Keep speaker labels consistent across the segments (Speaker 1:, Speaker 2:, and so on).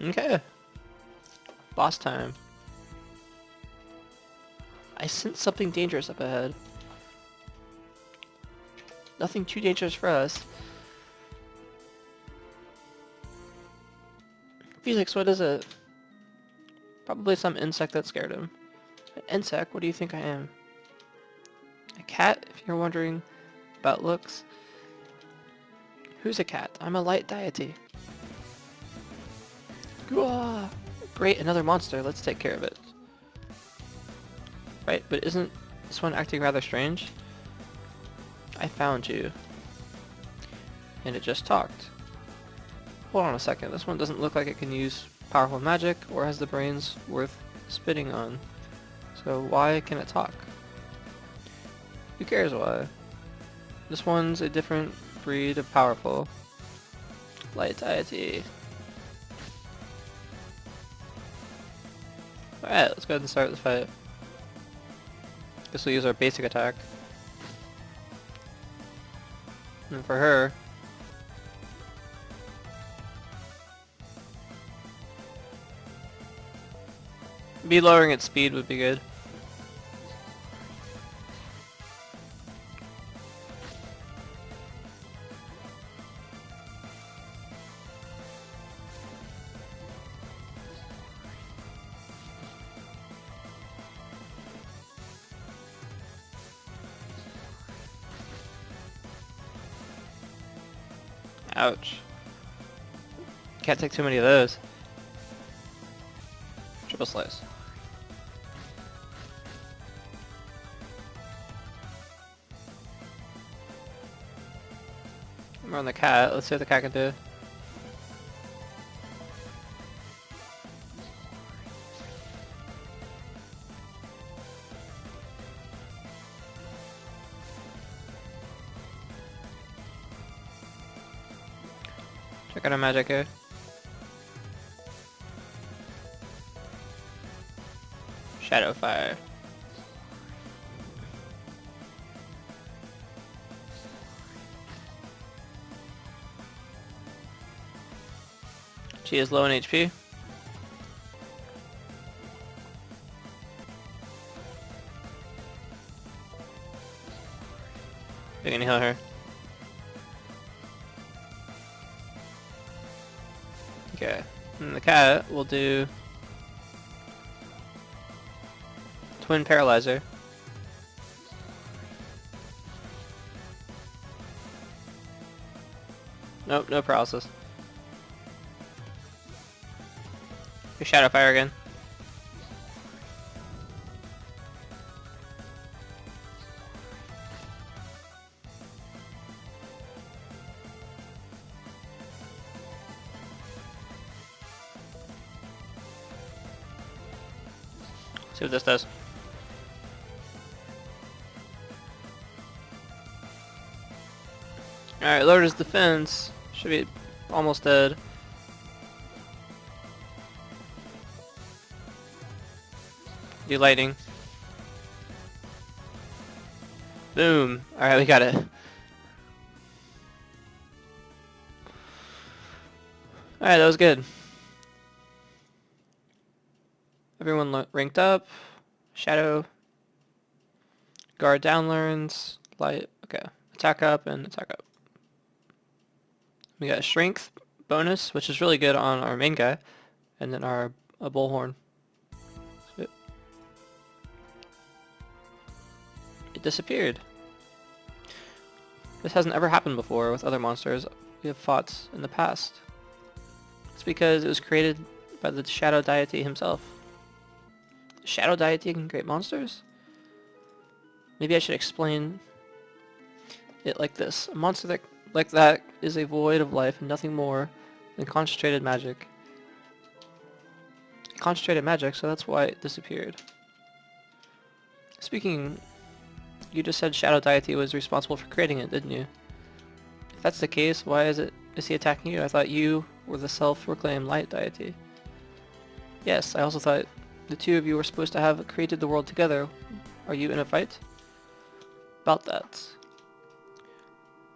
Speaker 1: Okay. Boss time. I sense something dangerous up ahead. Nothing too dangerous for us. Felix, what is it? Probably some insect that scared him. An insect? What do you think I am? A cat, if you're wondering about looks. Who's a cat? I'm a light deity. Gah! Great, another monster. Let's take care of it. Right, but isn't this one acting rather strange? I found you. And it just talked. Hold on a second, this one doesn't look like it can use powerful magic or has the brains worth spitting on. So why can it talk? Who cares why? This one's a different breed of powerful light deity. Alright, let's go ahead and start the fight. Guess we'll use our basic attack. And for her, maybe lowering its speed would be good. Ouch. Can't take too many of those. Triple slice. We're on the cat. Let's see what the cat can do. Check out our magic here. Shadow fire. She is low in HP. We're gonna heal her. Okay, and the cat will do Twin Paralyzer. Nope, no paralysis. Okay, Shadow Fire again. See what this does. Alright, lowered his defense. Should be almost dead. Do lightning. Boom. Alright, we got it. Alright, that was good. Everyone ranked up. Shadow. Guard down learns. Light. Okay. Attack up and attack up. We got a strength bonus, which is really good on our main guy. And then our bullhorn. It disappeared. This hasn't ever happened before with other monsters we have fought in the past. It's because it was created by the Shadow Deity himself. The Shadow Deity can create monsters? Maybe I should explain it like this. A monster that like that is a void of life and nothing more than concentrated magic. Concentrated magic, so that's why it disappeared. Speaking, you just said Shadow Deity was responsible for creating it, didn't you? If that's the case, why is he attacking you? I thought you were the self-proclaimed Light Deity. Yes, I also thought the two of you were supposed to have created the world together. Are you in a fight? About that.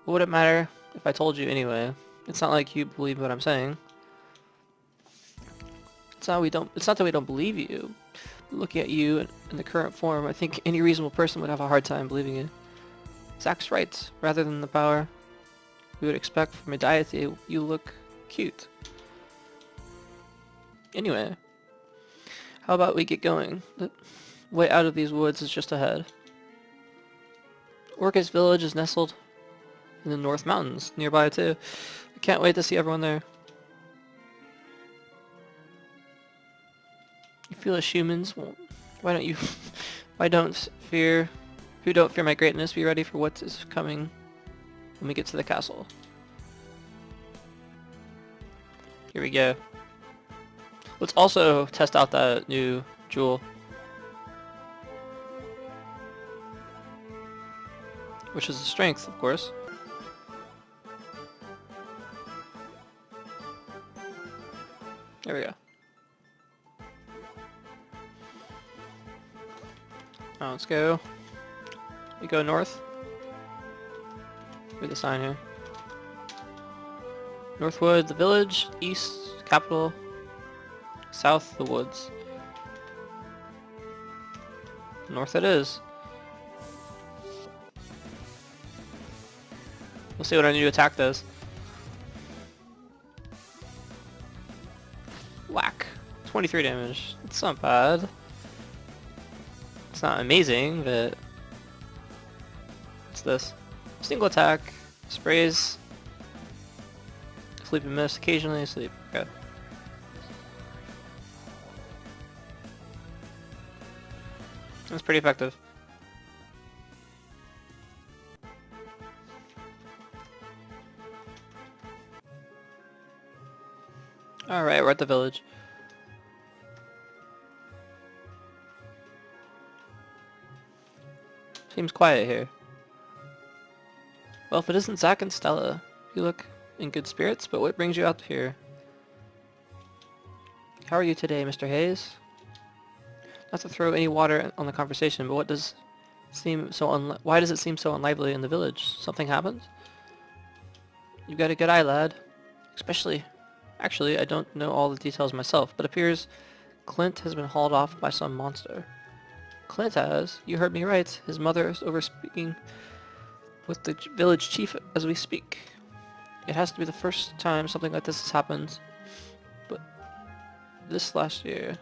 Speaker 1: What would it matter if I told you anyway? It's not like you believe what I'm saying. It's not that we don't believe you. Looking at you in the current form, I think any reasonable person would have a hard time believing you. Zach's right. Rather than the power we would expect from a deity, you look cute. Anyway, how about we get going? The way out of these woods is just ahead. Orcus village is nestled in the North Mountains, nearby too. I can't wait to see everyone there. You feel as humans, well, why don't you, who don't fear my greatness, be ready for what is coming when we get to the castle. Here we go. Let's also test out that new jewel, which is a strength, of course. There we go. Now let's go. We go north. Read the sign here. Northwood, the village. East, capital. South, the woods. North it is. We'll see what our new attack does. Whack. 23 damage. It's not bad. It's not amazing, but... What's this? Single attack. Sprays. Sleep and miss. Occasionally sleep. Okay. That's pretty effective. Alright, we're at the village. Seems quiet here. Well, if it isn't Zach and Stella, you look in good spirits, but what brings you out here? How are you today, Mr. Hayes? Not to throw any water on the conversation, but why does it seem so unlively in the village? Something happened? You've got a good eye, lad. Actually, I don't know all the details myself, but it appears Clint has been hauled off by some monster. Clint has? You heard me right. His mother is over speaking with the village chief as we speak. It has to be the first time something like this has happened, but this last year.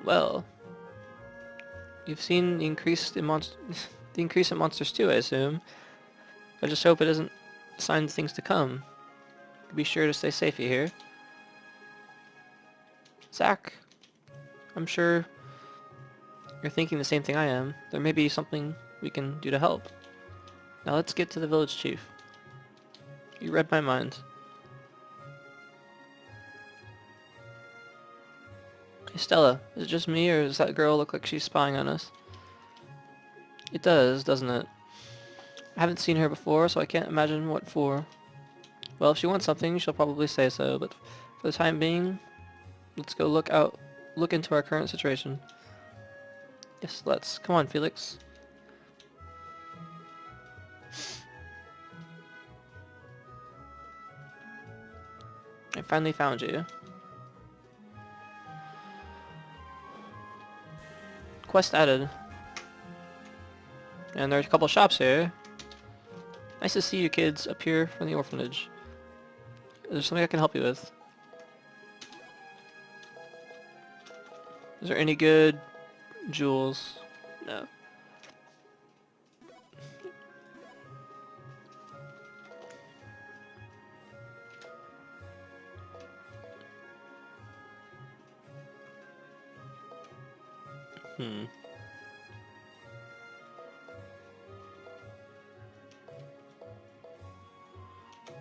Speaker 1: Well, you've seen the increase in monsters too, I assume. I just hope it isn't a sign of things to come. Be sure to stay safe, you hear? Zach, I'm sure you're thinking the same thing I am. There may be something we can do to help. Now let's get to the village chief. You read my mind. Hey Stella, is it just me or does that girl look like she's spying on us? It does, doesn't it? I haven't seen her before, so I can't imagine what for. Well, if she wants something, she'll probably say so, but for the time being, let's go look into our current situation. Yes, let's. Come on, Felix. I finally found you. Quest added. And there's a couple shops here. Nice to see you kids up here from the orphanage. Is there something I can help you with? Is there any good jewels? No.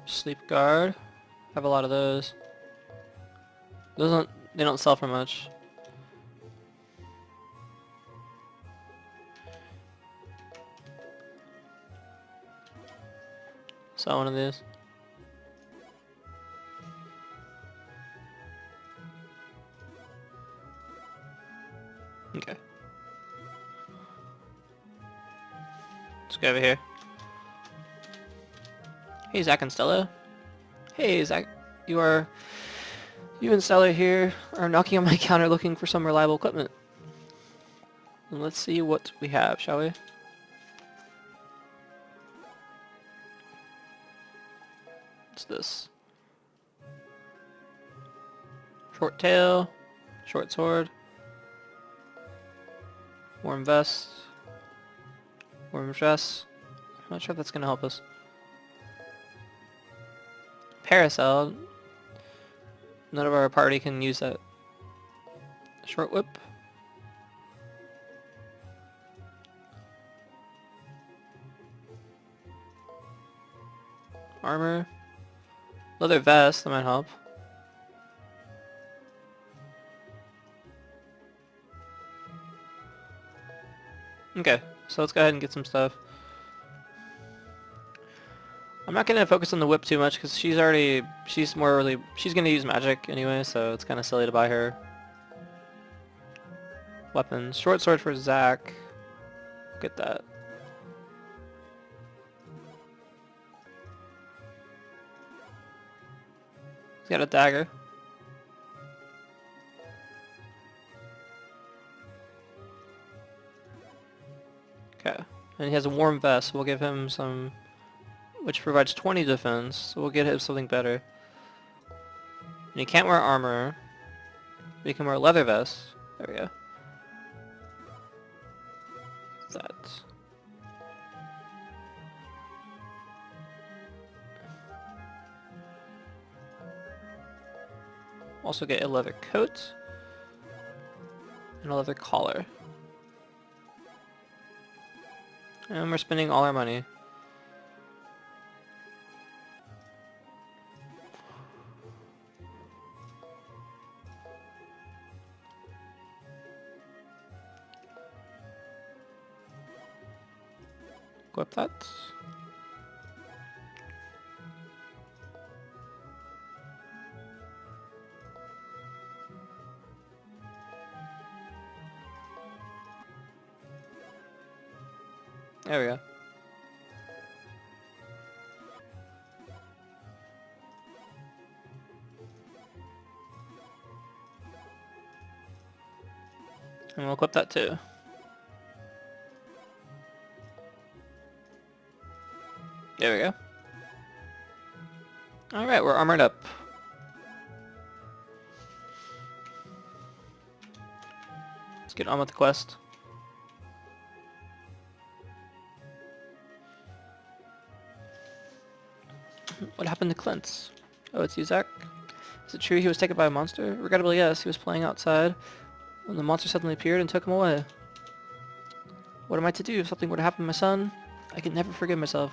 Speaker 1: Sleep guard. Have a lot of those. They don't sell for much. Sell one of these. Okay. Let's go over here. Hey, Zach and Stella. Hey, Zach. You You and Stellar here are knocking on my counter looking for some reliable equipment. And let's see what we have, shall we? What's this? Short tail, short sword, warm vest, warm dress. I'm not sure if that's gonna help us. Parasol. None of our party can use that. Short whip. Armor. Leather vest, that might help. Okay, so let's go ahead and get some stuff. I'm not gonna focus on the whip too much because she's gonna use magic anyway, so it's kind of silly to buy her. Weapons, short sword for Zach. Get that. He's got a dagger. Okay, and he has a warm vest. We'll give him some, which provides 20 defense, so we'll get him something better. And he can't wear armor. We can wear a leather vest. There we go. That. Also get a leather coat and a leather collar. And we're spending all our money. Equip that. There we go. And we'll equip that too. There we go. Alright, we're armored up. Let's get on with the quest. What happened to Clint? Oh, it's you, Zach. Is it true he was taken by a monster? Regrettably, yes. He was playing outside when the monster suddenly appeared and took him away. What am I to do if something were to happen to my son? I can never forgive myself.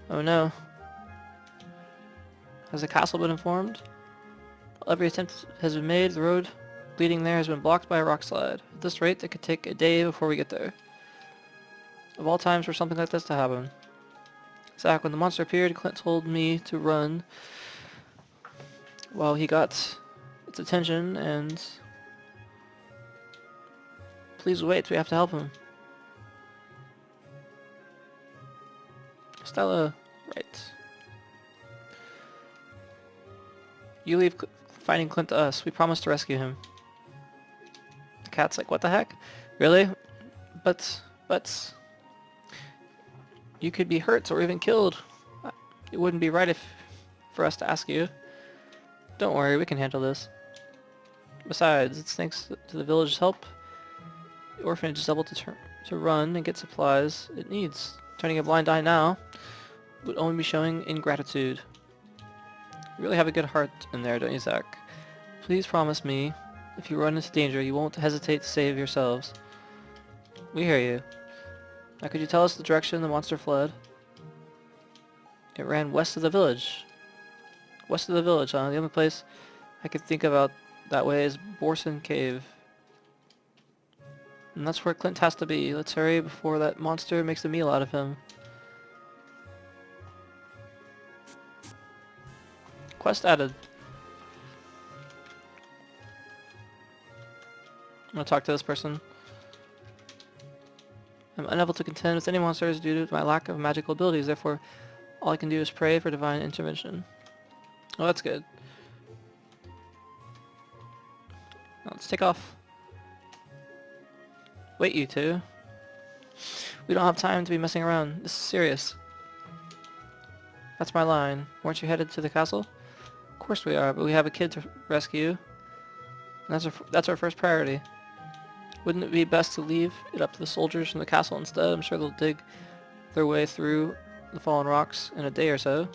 Speaker 1: Oh no. Has the castle been informed? Every attempt has been made. The road leading there has been blocked by a rock slide. At this rate, it could take a day before we get there. Of all times for something like this to happen. Zach, when the monster appeared, Clint told me to run while he got its attention, and please wait, we have to help him. Stella, right. You leave finding Clint to us. We promised to rescue him. The cat's like, what the heck? Really? But... You could be hurt or even killed. It wouldn't be right for us to ask you. Don't worry, we can handle this. Besides, it's thanks to the village's help. The orphanage is able to run and get supplies it needs. Turning a blind eye now would only be showing ingratitude. You really have a good heart in there, don't you, Zach? Please promise me, if you run into danger, you won't hesitate to save yourselves. We hear you. Now could you tell us the direction the monster fled? It ran west of the village. West of the village, huh? The only place I could think about that way is Borson Cave. And that's where Clint has to be. Let's hurry before that monster makes a meal out of him. Quest added. I'm gonna talk to this person. I'm unable to contend with any monsters due to my lack of magical abilities, therefore all I can do is pray for divine intervention. Oh, that's good. Now let's take off. Wait, you two. We don't have time to be messing around. This is serious. That's my line. Weren't you headed to the castle? Of course we are, but we have a kid to rescue. And that's our first priority. Wouldn't it be best to leave it up to the soldiers from the castle instead? I'm sure they'll dig their way through the fallen rocks in a day or so.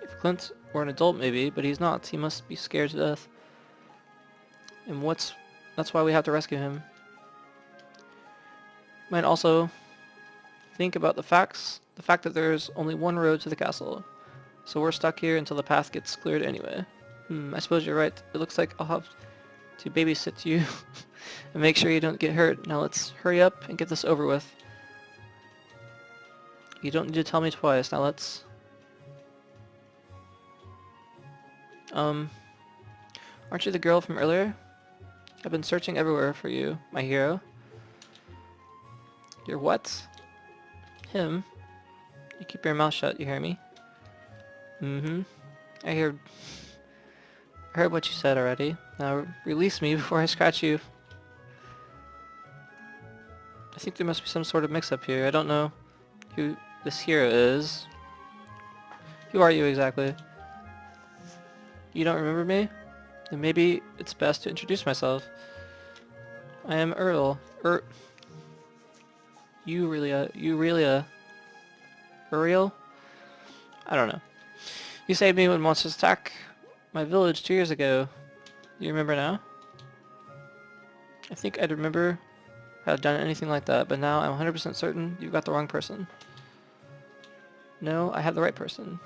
Speaker 1: If Clint were an adult maybe, but he's not. He must be scared to death. And that's why we have to rescue him. Might also think about the fact that there's only one road to the castle. So we're stuck here until the path gets cleared anyway. I suppose you're right. It looks like I'll have to babysit you and make sure you don't get hurt. Now let's hurry up and get this over with. You don't need to tell me twice. Now let's... Aren't you the girl from earlier? I've been searching everywhere for you, my hero. You're what? Him? You keep your mouth shut, you hear me? I heard what you said already. Now release me before I scratch you. I think there must be some sort of mix-up here. I don't know who this hero is. Who are you exactly? You don't remember me? Then maybe it's best to introduce myself. I am Earl. Uriel? I don't know. You saved me when monsters attacked my village 2 years ago. You remember now? I think I'd remember had done anything like that, but now I'm 100% certain you've got the wrong person. No, I have the right person.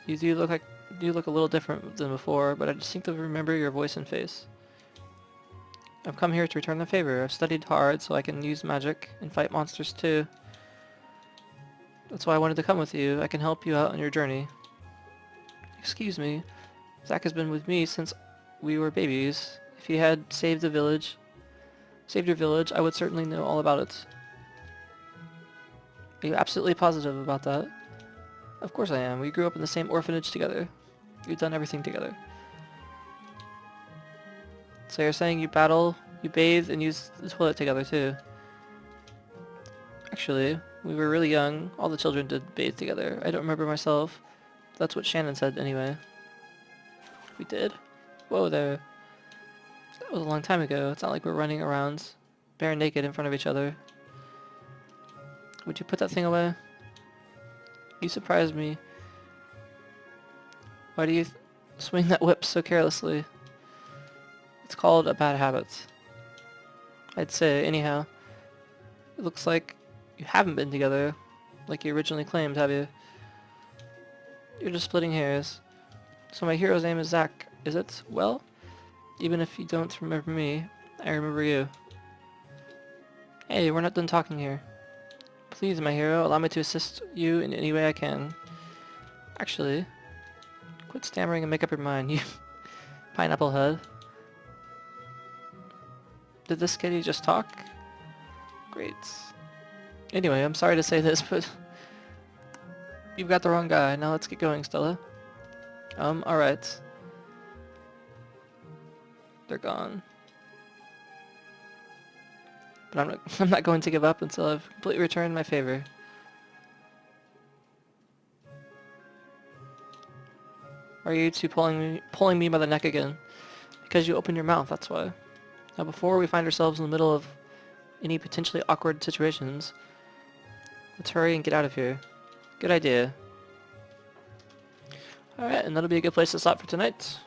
Speaker 1: You do look a little different than before, but I distinctly remember your voice and face. I've come here to return the favor. I've studied hard so I can use magic and fight monsters too. That's why I wanted to come with you. I can help you out on your journey. Excuse me. Zack has been with me since we were babies. If he had saved your village, I would certainly know all about it. Are you absolutely positive about that? Of course I am. We grew up in the same orphanage together. We've done everything together. So you're saying you battle, you bathe, and use the toilet together too? Actually, when we were really young, all the children did bathe together. I don't remember myself. That's what Shannon said anyway. We did? Whoa there. That was a long time ago. It's not like we're running around bare naked in front of each other. Would you put that thing away? You surprised me. Why do you swing that whip so carelessly? It's called a bad habit. I'd say, anyhow. It looks like you haven't been together, like you originally claimed, have you? You're just splitting hairs. So my hero's name is Zack, is it? Well, even if you don't remember me, I remember you. Hey, we're not done talking here. Please, my hero, allow me to assist you in any way I can. Actually, quit stammering and make up your mind, you pineapple head. Did this kitty just talk? Great. Anyway, I'm sorry to say this, but you've got the wrong guy. Now let's get going, Stella. Alright. They're gone. But I'm not going to give up until I've completely returned my favor. Are you two pulling me by the neck again? Because you opened your mouth, that's why. Now before we find ourselves in the middle of any potentially awkward situations, let's hurry and get out of here. Good idea. Alright, and that'll be a good place to stop for tonight.